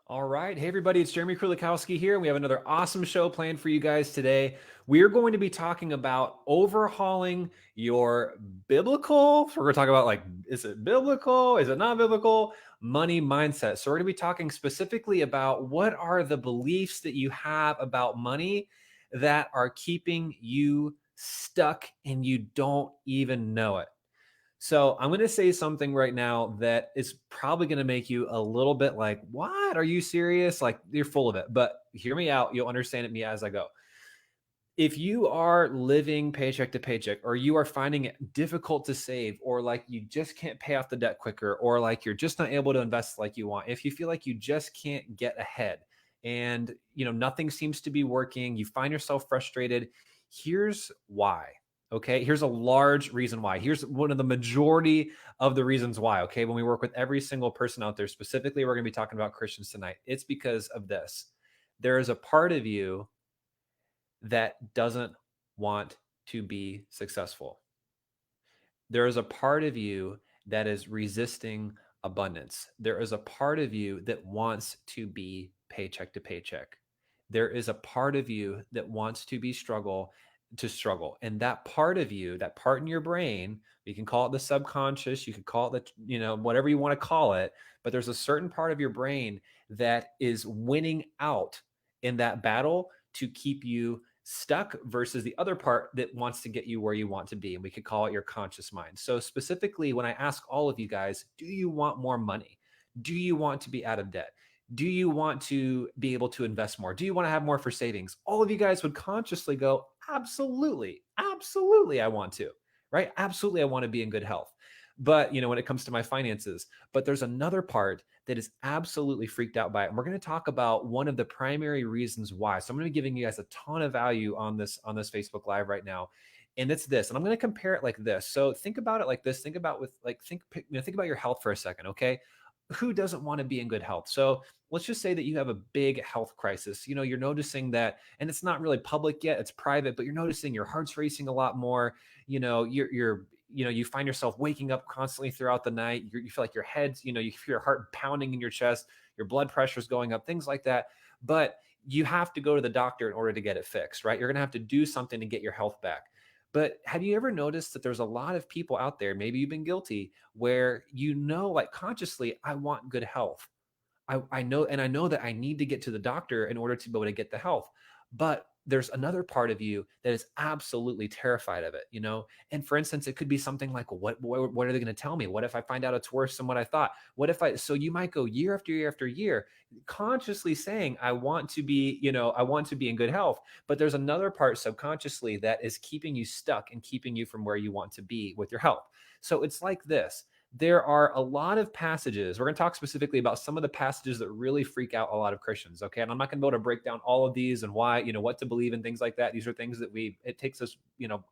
All right. Hey, everybody. It's Jeremy Krulikowski here. We have another awesome show planned for you guys today. We're going to be talking about overhauling your biblical. So we're going to talk about is it biblical? Is it not biblical? Money mindset. So we're going to be talking specifically about what are the beliefs that you have about money that are keeping you stuck and you don't even know it. So I'm going to say something right now that is probably going to make you a little bit like, what? Are you serious? Like you're full of it. But hear me out. You'll understand it me as I go. If you are living paycheck to paycheck, or you are finding it difficult to save, or like you just can't pay off the debt quicker, or like you're just not able to invest like you want, if you feel like you just can't get ahead and nothing seems to be working, you find yourself frustrated, here's why. Okay, here's a large reason why. Here's one of the majority of the reasons why. Okay, when we work with every single person out there, specifically, we're going to be talking about Christians tonight. It's because of this. There is a part of you that doesn't want to be successful. There is a part of you that is resisting abundance. There is a part of you that wants to be paycheck to paycheck. There is a part of you that wants to be struggle. And that part of you, that part in your brain, you can call it the subconscious, you could call it whatever you want to call it, but there's a certain part of your brain that is winning out in that battle to keep you stuck versus the other part that wants to get you where you want to be. And we could call it your conscious mind. So, specifically, when I ask all of you guys, do you want more money? Do you want to be out of debt? Do you want to be able to invest more? Do you want to have more for savings? All of you guys would consciously go, absolutely, absolutely, I want to, right? Absolutely, I want to be in good health. But, when it comes to my finances, but there's another part that is absolutely freaked out by it. And we're going to talk about one of the primary reasons why. So I'm going to be giving you guys a ton of value on this Facebook Live right now. And it's this, and I'm going to compare it like this. So think about it like this. Think about think about your health for a second, okay? Who doesn't want to be in good health? So let's just say that you have a big health crisis. You're noticing that, and it's not really public yet, it's private, but you're noticing your heart's racing a lot more. You find yourself waking up constantly throughout the night. You feel like your head's, you feel your heart pounding in your chest, your blood pressure's going up, things like that. But you have to go to the doctor in order to get it fixed, right? You're going to have to do something to get your health back. But have you ever noticed that there's a lot of people out there, maybe you've been guilty, where like consciously, I want good health. I know, and I know that I need to get to the doctor in order to be able to get the health. But there's another part of you that is absolutely terrified of it. And for instance, it could be something like, what are they going to tell me? What if I find out it's worse than what I thought? So you might go year after year after year, consciously saying, I want to be in good health. But there's another part subconsciously that is keeping you stuck and keeping you from where you want to be with your health. So it's like this. There are a lot of passages. We're going to talk specifically about some of the passages that really freak out a lot of Christians. Okay. And I'm not going to be able to break down all of these and why, what to believe and things like that. These are things that it takes us,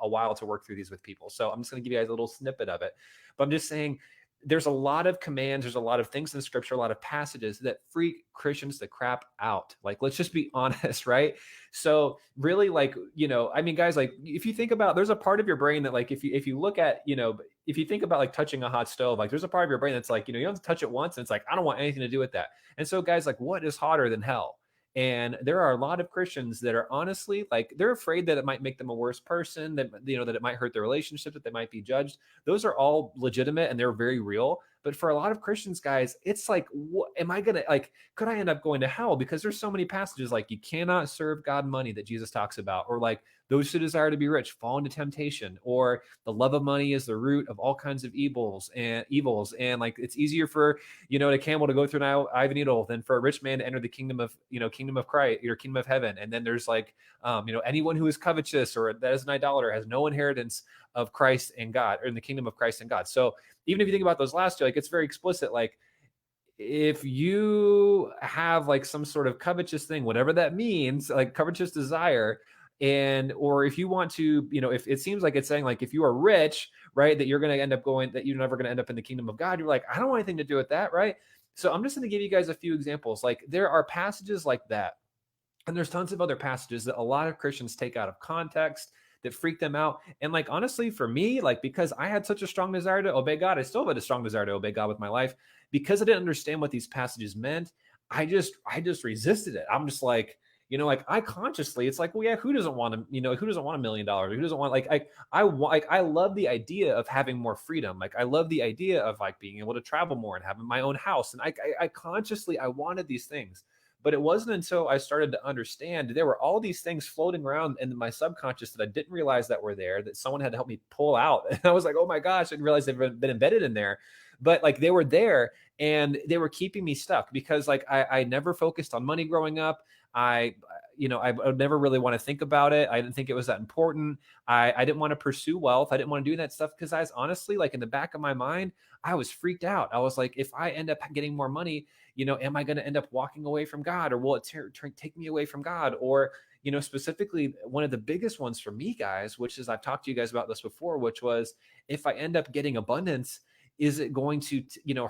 a while to work through these with people. So I'm just going to give you guys a little snippet of it. But I'm just saying there's a lot of commands, there's a lot of things in scripture, a lot of passages that freak Christians the crap out. Like, let's just be honest, right? So really, guys, like if you think about, there's a part of your brain that like, if you look at, if you think about like touching a hot stove, like there's a part of your brain that's like, you have to touch it once and it's like, I don't want anything to do with that. And so guys, like, what is hotter than hell? And there are a lot of Christians that are honestly like, they're afraid that it might make them a worse person, that that it might hurt their relationship, that they might be judged. Those are all legitimate and they're very real. But for a lot of Christians, guys, it's like, what am I gonna like? Could I end up going to hell? Because there's so many passages like you cannot serve God money that Jesus talks about, or like those who desire to be rich fall into temptation, or the love of money is the root of all kinds of evils, and like it's easier for a camel to go through an eye of a needle than for a rich man to enter the kingdom of Christ, your kingdom of heaven. And then there's like anyone who is covetous or that is an idolater has no inheritance of Christ and God, or in the kingdom of Christ and God. So even if you think about those last two, like it's very explicit. Like if you have like some sort of covetous thing, whatever that means, like covetous desire, or if you want to, if it seems like it's saying like if you are rich, right, that you're going to end up that you're never going to end up in the kingdom of God, you're like, I don't want anything to do with that, right? So I'm just going to give you guys a few examples. Like there are passages like that, and there's tons of other passages that a lot of Christians take out of context that freak them out. And like, honestly, for me, like, because I had such a strong desire to obey God, I still have a strong desire to obey God with my life. Because I didn't understand what these passages meant, I just resisted it. I'm just like, like I consciously, it's like, well, yeah, who doesn't want to, who doesn't want $1 million? Who doesn't want like I love the idea of having more freedom. Like I love the idea of like being able to travel more and having my own house. And I consciously I wanted these things. But it wasn't until I started to understand there were all these things floating around in my subconscious that I didn't realize that were there, that someone had to help me pull out. And I was like, oh my gosh, I didn't realize they've been embedded in there. But like they were there and they were keeping me stuck because like I never focused on money growing up. I would never really want to think about it. I didn't think it was that important. I didn't want to pursue wealth. I didn't want to do that stuff because I was honestly like in the back of my mind, I was freaked out. I was like, if I end up getting more money, am I going to end up walking away from God, or will it take me away from God? Or, specifically one of the biggest ones for me, guys, which is I've talked to you guys about this before, which was if I end up getting abundance, is it going to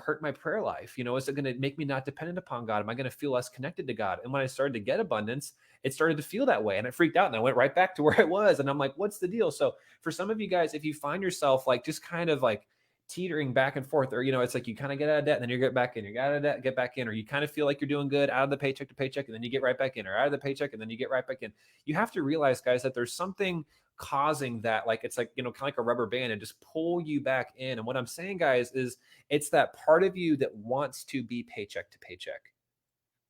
hurt my prayer life? Is it going to make me not dependent upon God? Am I going to feel less connected to God? And when I started to get abundance, it started to feel that way, and I freaked out and I went right back to where I was. And I'm like, what's the deal? So for some of you guys, if you find yourself like just kind of like teetering back and forth, or it's like you kind of get out of debt and then you get back in, you get out of debt, get back in, or you kind of feel like you're doing good out of the paycheck to paycheck and then you get right back in, or out of the paycheck and then you get right back in. You have to realize, guys, that there's something causing that, like it's like kind of like a rubber band, and just pull you back in. And what I'm saying, guys, is it's that part of you that wants to be paycheck to paycheck.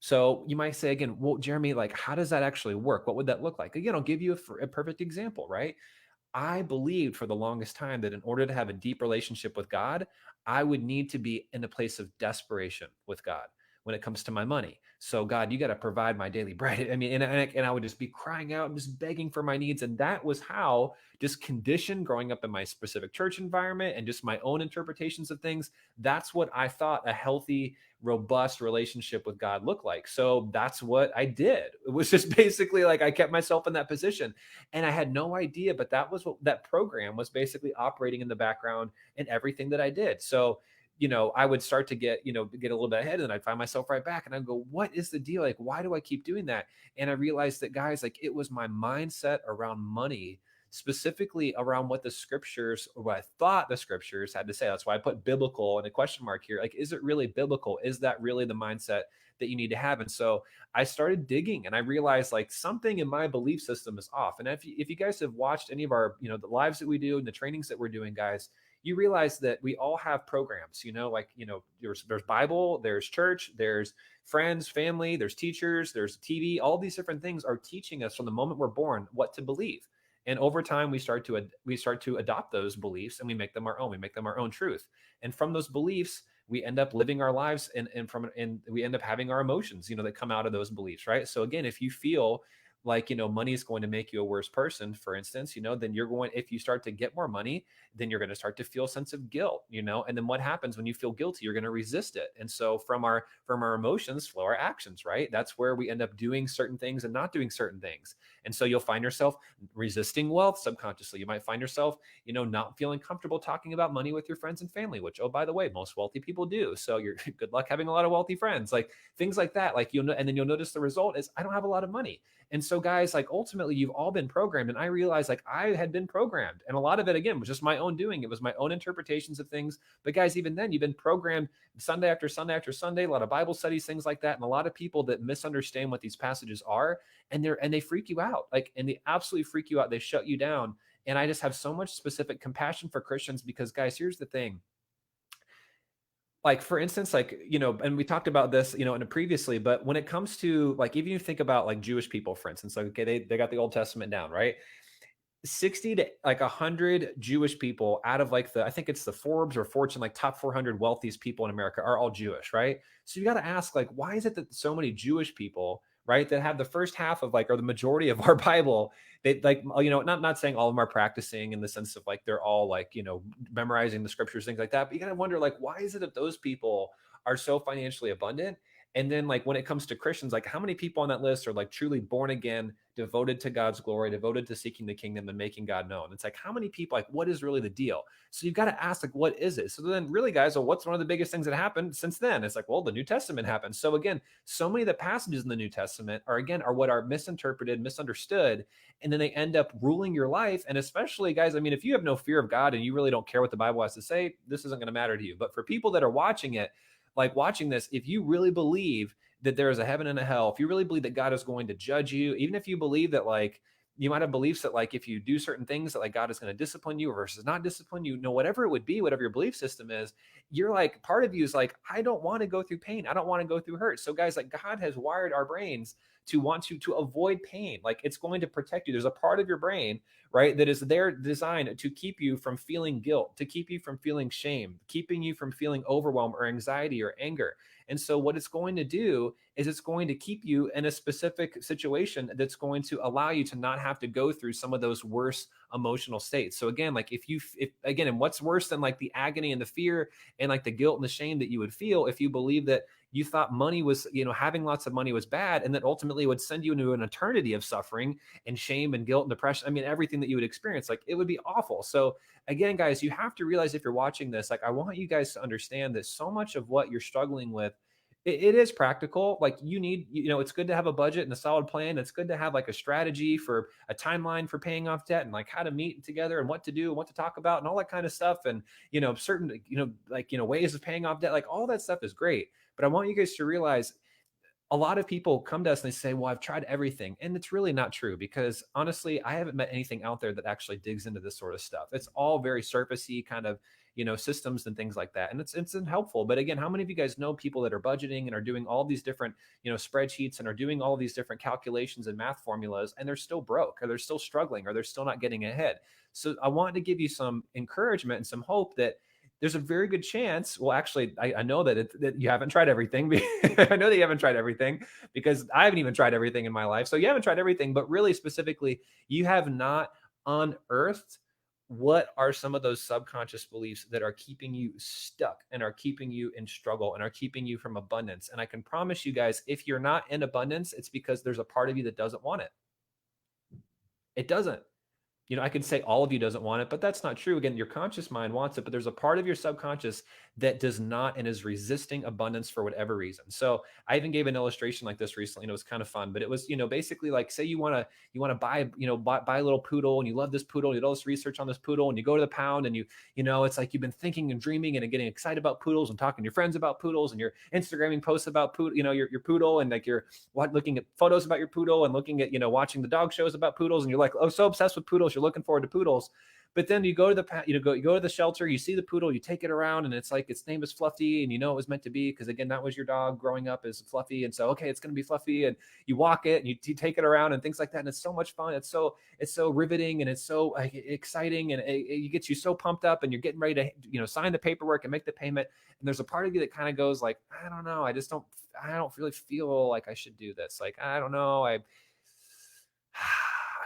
So you might say again, well, Jeremy, like how does that actually work? What would that look like? Again, I'll give you a perfect example, right? I believed for the longest time that in order to have a deep relationship with God, I would need to be in a place of desperation with God when it comes to my money. So God, you got to provide my daily bread. I mean, and I would just be crying out and just begging for my needs. And that was how, just conditioned growing up in my specific church environment and just my own interpretations of things, that's what I thought a healthy, robust relationship with God looked like. So that's what I did. It was just basically like I kept myself in that position, and I had no idea, but that was what that program was basically operating in the background in everything that I did. So I would start to get a little bit ahead, and then I'd find myself right back and I'd go, what is the deal? Like, why do I keep doing that? And I realized that, guys, like it was my mindset around money, specifically around what the scriptures, or what I thought the scriptures had to say. That's why I put biblical and a question mark here. Like, is it really biblical? Is that really the mindset that you need to have? And so I started digging, and I realized like something in my belief system is off. And if you guys have watched any of our, the lives that we do and the trainings that we're doing, guys, you realize that we all have programs, there's Bible, there's church, there's friends, family, there's teachers, there's TV. All these different things are teaching us from the moment we're born what to believe. And over time, we start to adopt those beliefs, and we make them our own. We make them our own truth. And from those beliefs, we end up living our lives, and we end up having our emotions, that come out of those beliefs, right? So again, if you feel like money is going to make you a worse person, for instance, then if you start to get more money, then you're going to start to feel a sense of guilt, and then what happens when you feel guilty? You're going to resist it. And so from our emotions flow our actions, right? That's where we end up doing certain things and not doing certain things. And so you'll find yourself resisting wealth subconsciously. You might find yourself not feeling comfortable talking about money with your friends and family, which, oh, by the way, most wealthy people do. So you're good luck having a lot of wealthy friends, like things like that. Like and then you'll notice the result is I don't have a lot of money. And so, guys, like ultimately, you've all been programmed. And I realized like I had been programmed. And a lot of it, again, was just my own doing. It was my own interpretations of things. But guys, even then, you've been programmed Sunday after Sunday after Sunday, a lot of Bible studies, things like that. And a lot of people that misunderstand what these passages are, and they freak you out. Like, and they absolutely freak you out. They shut you down. And I just have so much specific compassion for Christians because, guys, here's the thing. Like, for instance, like, and we talked about this, in a previously, but when it comes to like, even you think about like Jewish people, for instance, like, okay, they got the Old Testament down, right? 60 to like 100 Jewish people out of like I think it's the Forbes or Fortune, like top 400 wealthiest people in America are all Jewish, right? So you got to ask, like, why is it that so many Jewish people, right, that have the first half of like, or the majority of our Bible, they like, not saying all of them are practicing in the sense of like, they're all like, memorizing the scriptures, things like that. But you got to wonder, like, why is it that those people are so financially abundant? And then like when it comes to Christians, like how many people on that list are like truly born again, devoted to God's glory, devoted to seeking the kingdom and making God known? It's like, how many people, like, what is really the deal? So you've got to ask, like, what is it? So then really, guys, well, what's one of the biggest things that happened since then? It's like, well, the New Testament happened. So again, so many of the passages in the New Testament are what are misinterpreted, misunderstood, and then they end up ruling your life. And especially, guys, I mean, if you have no fear of God and you really don't care what the Bible has to say, this isn't going to matter to you. But for people that are watching it, like watching this, if you really believe that there is a heaven and a hell, if you really believe that God is going to judge you, even if you believe that like you might have beliefs that like if you do certain things that like God is going to discipline you versus not discipline you, whatever it would be, whatever your belief system is, you're like, part of you is like, I don't want to go through pain. I don't want to go through hurt. So guys, like God has wired our brains to want you to avoid pain. Like it's going to protect you. There's a part of your brain, right, that is there designed to keep you from feeling guilt, to keep you from feeling shame, keeping you from feeling overwhelm or anxiety or anger. And so what it's going to do is it's going to keep you in a specific situation that's going to allow you to not have to go through some of those worse emotional states. So again, like if again, and what's worse than like the agony and the fear and like the guilt and the shame that you would feel if you believe that you thought money was, having lots of money was bad, and that ultimately would send you into an eternity of suffering and shame and guilt and depression. I mean, everything that you would experience, like it would be awful. So again, guys, you have to realize if you're watching this, like I want you guys to understand that so much of what you're struggling with, it is practical. Like you need, it's good to have a budget and a solid plan. It's good to have like a strategy for a timeline for paying off debt and like how to meet together and what to do and what to talk about and all that kind of stuff. And, certain, ways of paying off debt, like all that stuff is great. But I want you guys to realize a lot of people come to us and they say, well, I've tried everything. And it's really not true, because honestly, I haven't met anything out there that actually digs into this sort of stuff. It's all very surfacey kind of, systems and things like that. And it's helpful. But again, how many of you guys know people that are budgeting and are doing all these different, spreadsheets and are doing all these different calculations and math formulas, and they're still broke, or they're still struggling, or they're still not getting ahead? So I wanted to give you some encouragement and some hope that there's a very good chance. Well, actually, I know that you haven't tried everything. I know that you haven't tried everything, because I haven't even tried everything in my life. So you haven't tried everything, but really specifically, you have not unearthed what are some of those subconscious beliefs that are keeping you stuck and are keeping you in struggle and are keeping you from abundance. And I can promise you guys, if you're not in abundance, it's because there's a part of you that doesn't want it. It doesn't. I could say all of you doesn't want it, but that's not true. Again, your conscious mind wants it, but there's a part of your subconscious that does not and is resisting abundance for whatever reason. So I even gave an illustration like this recently, and it was kind of fun, but it was, basically like, say you want to buy, buy a little poodle, and you love this poodle, and you do all this research on this poodle, and you go to the pound, and it's like you've been thinking and dreaming and getting excited about poodles and talking to your friends about poodles, and you're Instagramming posts about poodle, your poodle, and like you're looking at photos about your poodle and looking at, watching the dog shows about poodles, and you're like, oh, so obsessed with poodles, you're looking forward to poodles. But then you go to the shelter, you see the poodle, you take it around, and it's like its name is Fluffy, and it was meant to be, because again, that was your dog growing up as Fluffy, and so okay, it's going to be Fluffy, and you walk it and you take it around and things like that, and it's so much fun. It's so riveting, and it's so like exciting, and it gets you so pumped up, and you're getting ready to sign the paperwork and make the payment. And there's a part of you that kind of goes like, I don't know, I don't really feel like I should do this. Like, I don't know, I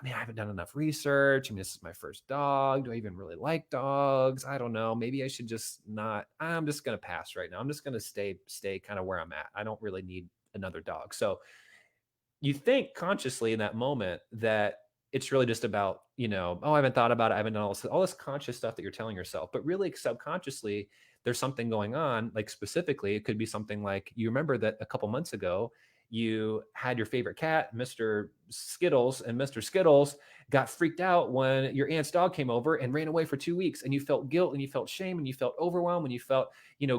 mean, I haven't done enough research. I mean, this is my first dog. Do I even really like dogs? I don't know. Maybe I should just not. I'm just going to pass right now. I'm just going to stay kind of where I'm at. I don't really need another dog. So you think consciously in that moment that it's really just about, oh, I haven't thought about it. I haven't done all this conscious stuff that you're telling yourself, but really subconsciously, there's something going on. Like specifically, it could be something like, you remember that a couple months ago, you had your favorite cat, Mr. Skittles, and Mr. Skittles got freaked out when your aunt's dog came over and ran away for 2 weeks. And you felt guilt, and you felt shame, and you felt overwhelmed, and you felt,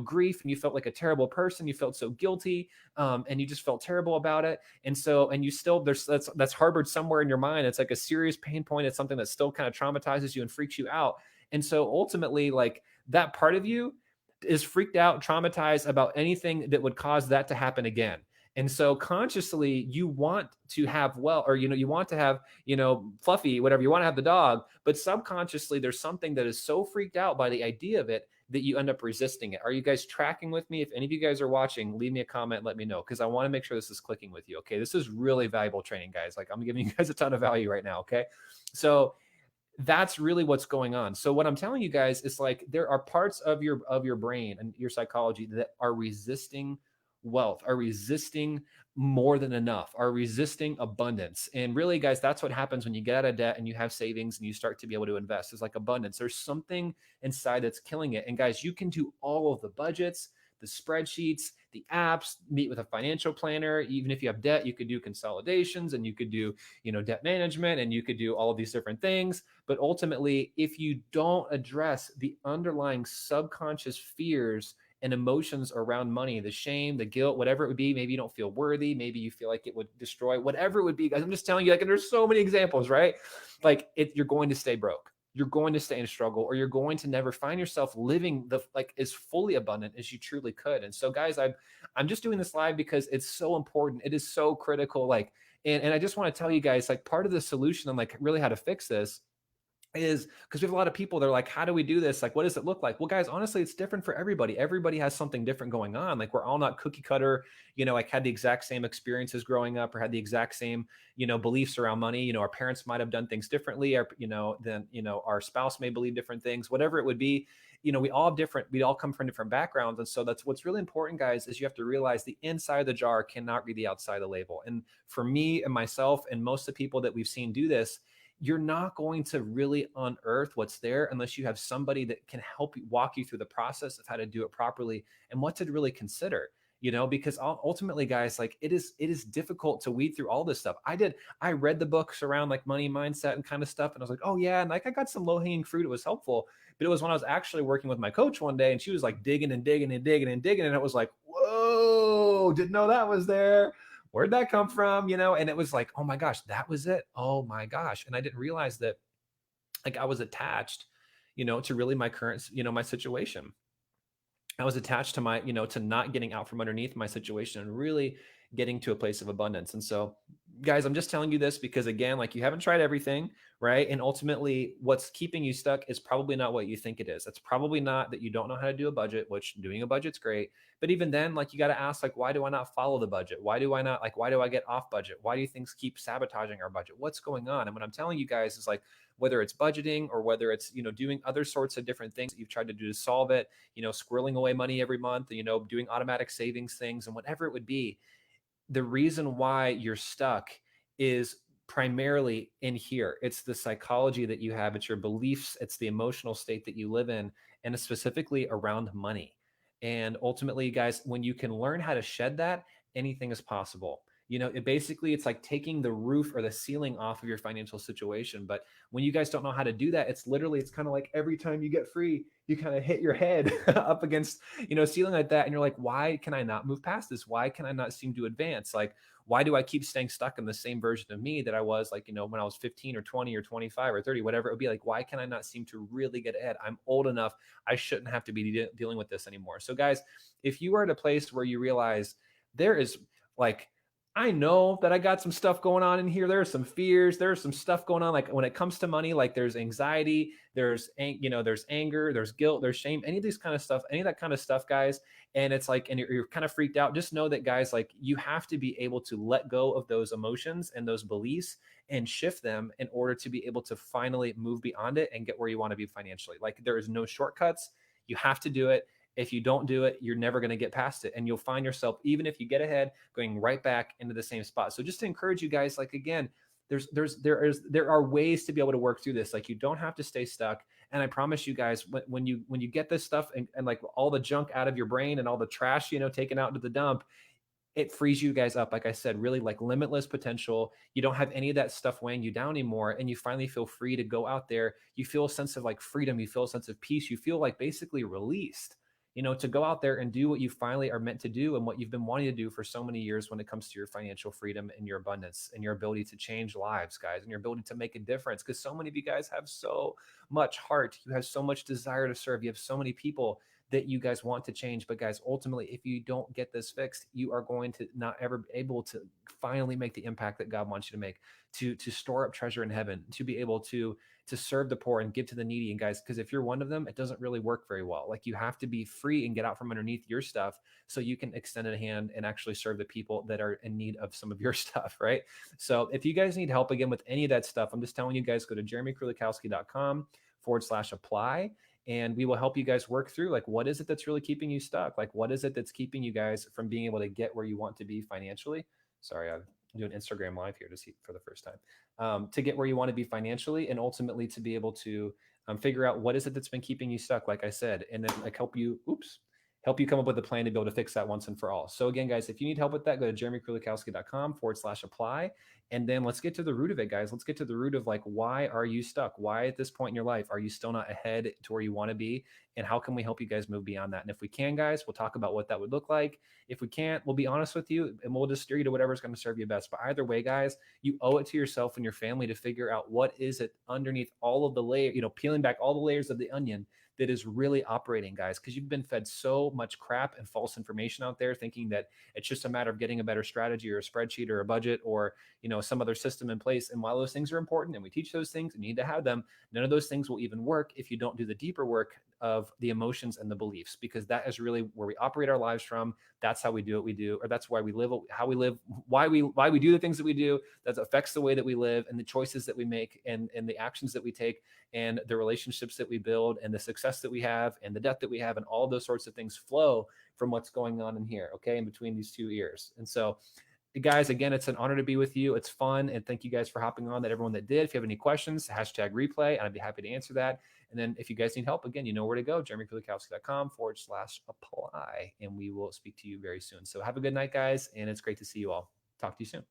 grief, and you felt like a terrible person. You felt so guilty, and you just felt terrible about it. And so, and you still, that's harbored somewhere in your mind. It's like a serious pain point. It's something that still kind of traumatizes you and freaks you out. And so ultimately, like that part of you is freaked out, traumatized about anything that would cause that to happen again. And so consciously you want to have, you want to have, Fluffy, whatever, you want to have the dog, but subconsciously there's something that is so freaked out by the idea of it that you end up resisting it. Are you guys tracking with me? If any of you guys are watching, leave me a comment, let me know, because I want to make sure this is clicking with you. Okay. This is really valuable training, guys. Like I'm giving you guys a ton of value right now. Okay. So that's really what's going on. So what I'm telling you guys is like, there are parts of your brain and your psychology that are resisting wealth, are resisting more than enough, are resisting abundance. And really, guys, that's what happens when you get out of debt and you have savings and you start to be able to invest. It's like abundance. There's something inside that's killing it. And guys, you can do all of the budgets, the spreadsheets, the apps, meet with a financial planner. Even if you have debt, you could do consolidations, and you could do, debt management, and you could do all of these different things. But ultimately, if you don't address the underlying subconscious fears and emotions around money, the shame, the guilt, whatever it would be. Maybe you don't feel worthy. Maybe you feel like it would destroy, whatever it would be, guys. I'm just telling you, like, and there's so many examples, right? Like, you're going to stay broke. You're going to stay in struggle, or you're going to never find yourself living the like as fully abundant as you truly could. And so, guys, I'm just doing this live because it's so important. It is so critical. Like, and I just want to tell you guys, like, part of the solution on like really how to fix this is because we have a lot of people, they're like, how do we do this? Like, what does it look like? Well, guys, honestly, it's different for everybody. Everybody has something different going on. Like, we're all not cookie cutter, like had the exact same experiences growing up or had the exact same, beliefs around money. Our parents might have done things differently, or, then, our spouse may believe different things, whatever it would be. We all come from different backgrounds. And so that's what's really important, guys, is you have to realize the inside of the jar cannot be the outside of the label. And for me and myself and most of the people that we've seen do this, you're not going to really unearth what's there unless you have somebody that can help you walk you through the process of how to do it properly and what to really consider, because ultimately, guys, like, it is difficult to weed through all this stuff. I read the books around like money mindset and kind of stuff. And I was like, oh yeah. And like, I got some low hanging fruit. It was helpful, but it was when I was actually working with my coach one day and she was like digging and digging and digging and digging. And it was like, whoa, didn't know that was there. Where'd that come from? And it was like, oh my gosh, that was it. Oh my gosh. And I didn't realize that, like, I was attached, to really my current, my situation. I was attached to my, to not getting out from underneath my situation and really getting to a place of abundance. And so, guys, I'm just telling you this because, again, like, you haven't tried everything, right? And ultimately, what's keeping you stuck is probably not what you think it is. It's probably not that you don't know how to do a budget, which doing a budget's great. But even then, like, you got to ask, like, why do I not follow the budget? Why do I not, like, why do I get off budget? Why do things keep sabotaging our budget? What's going on? And what I'm telling you guys is, like, whether it's budgeting or whether it's, doing other sorts of different things that you've tried to do to solve it, squirreling away money every month, doing automatic savings things and whatever it would be, the reason why you're stuck is primarily in here. It's the psychology that you have, it's your beliefs, it's the emotional state that you live in, and it's specifically around money. And ultimately, guys, when you can learn how to shed that, anything is possible. It's like taking the roof or the ceiling off of your financial situation. But when you guys don't know how to do that, it's kind of like every time you get free, you kind of hit your head up against, ceiling like that. And you're like, why can I not move past this? Why can I not seem to advance? Like, why do I keep staying stuck in the same version of me that I was, like, when I was 15 or 20 or 25 or 30, whatever it would be? Like, why can I not seem to really get ahead? I'm old enough. I shouldn't have to be dealing with this anymore. So, guys, if you are at a place where you realize there is, like, I know that I got some stuff going on in here. There are some fears. There's some stuff going on. Like, when it comes to money, like, there's anxiety, there's anger, there's guilt, there's shame, any of these kind of stuff, any of that kind of stuff, guys. And it's like, and you're kind of freaked out. Just know that, guys, like, you have to be able to let go of those emotions and those beliefs and shift them in order to be able to finally move beyond it and get where you want to be financially. Like, there is no shortcuts. You have to do it. If you don't do it, you're never going to get past it. And you'll find yourself, even if you get ahead, going right back into the same spot. So just to encourage you guys, like, again, there are ways to be able to work through this. Like, you don't have to stay stuck. And I promise you guys, when you get this stuff and like all the junk out of your brain and all the trash, taken out to the dump, it frees you guys up. Like I said, really, like, limitless potential. You don't have any of that stuff weighing you down anymore. And you finally feel free to go out there. You feel a sense of, like, freedom. You feel a sense of peace. You feel like basically released, to go out there and do what you finally are meant to do and what you've been wanting to do for so many years when it comes to your financial freedom and your abundance and your ability to change lives, guys, and your ability to make a difference. Because so many of you guys have so much heart. You have so much desire to serve. You have so many people that you guys want to change. But, guys, ultimately, if you don't get this fixed, you are going to not ever be able to finally make the impact that God wants you to make, to store up treasure in heaven, to be able to serve the poor and give to the needy. And, guys, because if you're one of them, it doesn't really work very well. Like, you have to be free and get out from underneath your stuff so you can extend a hand and actually serve the people that are in need of some of your stuff, right? So if you guys need help, again, with any of that stuff, I'm just telling you guys, go to jeremykrulikowski.com/apply. And we will help you guys work through, like, what is it that's really keeping you stuck? Like, what is it that's keeping you guys from being able to get where you want to be financially? Sorry, I'm doing Instagram live here to see for the first time, to get where you want to be financially, and ultimately to be able to figure out what is it that's been keeping you stuck, like I said, and then, like, help you, help you come up with a plan to be able to fix that once and for all. So again, guys, if you need help with that, go to jeremykrulikowski.com/apply. And then let's get to the root of it, guys. Let's get to the root of like, why are you stuck? Why at this point in your life are you still not ahead to where you want to be? And how can we help you guys move beyond that? And if we can, guys, we'll talk about what that would look like. If we can't, we'll be honest with you and we'll just steer you to whatever's going to serve you best. But either way, guys, you owe it to yourself and your family to figure out what is it underneath all of the layers, peeling back all the layers of the onion that is really operating, guys, because you've been fed so much crap and false information out there thinking that it's just a matter of getting a better strategy or a spreadsheet or a budget or, some other system in place. And while those things are important and we teach those things and you need to have them, none of those things will even work if you don't do the deeper work of the emotions and the beliefs, because that is really where we operate our lives from. That's how we do what we do, or that's why we live, how we live, why we do the things that we do. That affects the way that we live and the choices that we make and the actions that we take and the relationships that we build and the success that we have and the debt that we have, and all those sorts of things flow from what's going on in here, okay, in between these two ears. And so, guys, again, it's an honor to be with you. It's fun. And thank you guys for hopping on, that everyone that did. If you have any questions, #replay, and I'd be happy to answer that. And then if you guys need help, again, you know where to go, jeremykrulikowski.com/apply. And we will speak to you very soon. So have a good night, guys. And it's great to see you all. Talk to you soon.